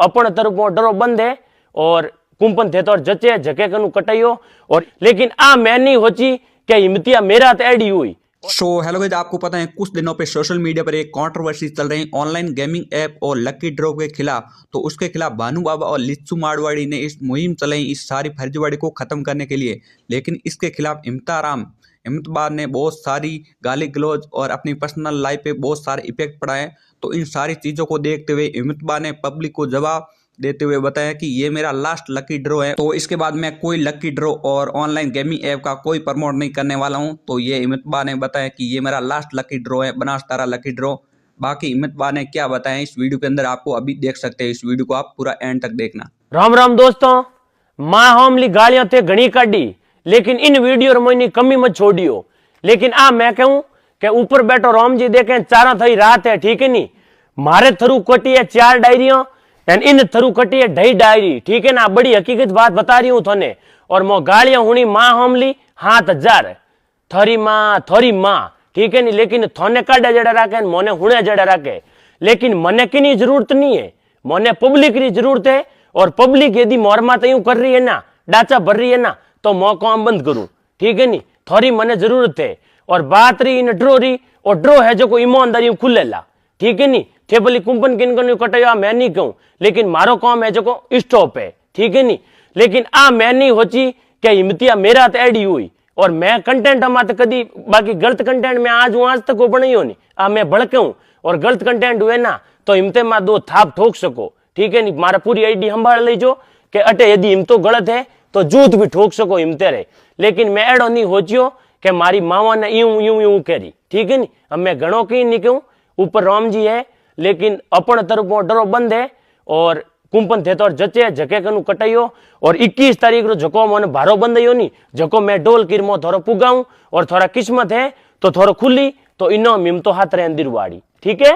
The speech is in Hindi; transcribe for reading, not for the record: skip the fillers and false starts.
अपन तरफ डरो बंद है और कुंपन थे तो जचे झके कनु कटाइयो और लेकिन आ मैं नहीं होची क्या हिम्मतिया मेरा तो एडी हुई। हेलो गाइस, आपको पता है कुछ दिनों पे सोशल मीडिया पर एक कंट्रोवर्सी चल रही है ऑनलाइन गेमिंग ऐप और लकी ड्रॉ के खिलाफ। तो उसके खिलाफ भानु बाबा और लिच्चू मारवाड़ी ने इस मुहिम चलाई इस सारी फर्जीवाड़ी को खत्म करने के लिए। लेकिन इसके खिलाफ इम्तबार ने बहुत सारी गाली गलौज और अपनी पर्सनल लाइफ पे बहुत सारे इफेक्ट पड़ा है। तो इन सारी चीजों को देखते हुए इम्तबार ने पब्लिक को जवाब देते हुए बताया कि ये मेरा लास्ट लकी ड्रॉ है, तो इसके बाद मैं कोई लकी ड्रॉ और ऑनलाइन गेमिंग ऐप का कोई प्रमोट नहीं करने वाला हूं। तो ये इम्तबार ने बताया कि ये मेरा लास्ट लकी ड्रॉ है, बनास तारा लकी ड्रॉ। बाकी इम्तबार ने क्या बताया इस वीडियो के अंदर आपको अभी देख सकते हैं। इस वीडियो को आप पूरा एंड तक देखना। राम राम दोस्तों, मां हमली गालियां थे घनी काढ़ी, लेकिन इन वीडियो मोनी कमी मत छोड़ियो। लेकिन आ मैं कहूं कि ऊपर बैठो राम जी देखे चारा थई रात है, ठीक है नी। मारे थरू कटी है 4 डायरियां एंड इन थरू कटी है 2.5 डायरी, ठीक है ना। बड़ी हकीकत बात बता रही हूं थोने। और मो गालियां हुनी मां हमली 7000 थोरी मां, ठीक है नी। लेकिन थोने काढ़ा जड़ा राखे मोने हुणे जड़ा राखे। लेकिन मने की जरूरत नहीं है, मोने पब्लिक की जरूरत है। और पब्लिक यदि मोरमा तो यूं कर रही है ना, डाचा भर रही है ना, तो मो काम बंद करूं, ठीक है नी। थोड़ी मने जरूरत है। और बात रही इन ड्रो रही, और ड्रो है जो कोई ईमानदारी खुलेला, ठीक है नी। थेपली कुंपन किन कटाया मैं नहीं कहूं, लेकिन मारो काम है जो को स्टॉप है, ठीक है नी। लेकिन आ मैं नहीं होची क्या हिम्मतिया मेरा तो एडी हुई। और मैं कंटेंट हमारे कदी बाकी गलत कंटेंट में आज तक वो बनाई हो नहीं। आ मैं भड़के हूं और गलत कंटेंट हुए ना तो हिम्मते में 2 थाप ठोक सको, ठीक है नी। मारा पूरी आईडी संभाल लीजो कि अटे यदि हिम्मतो गलत है तो जूत भी ठोक सको हिम्मते रहे। लेकिन मैं एडो नहीं होचियो कि मारी मावा ने यूं करी, ठीक है नी। अब मैं घणो कहीं नहीं कहूं, ऊपर राम जी है, लेकिन अपन तरफ डरो बंद है और कुंपन थे तो जचे झके कनु कटाइयो। और 21 तारीख रो झको मोने भारो बंधाइयो नी, झको मैं डोल किर मो थोड़ा पुगाऊं और थोड़ा किस्मत है तो थोड़ा खुली तो इनो मिम तो हाथ रे अंदर वाड़ी, ठीक है।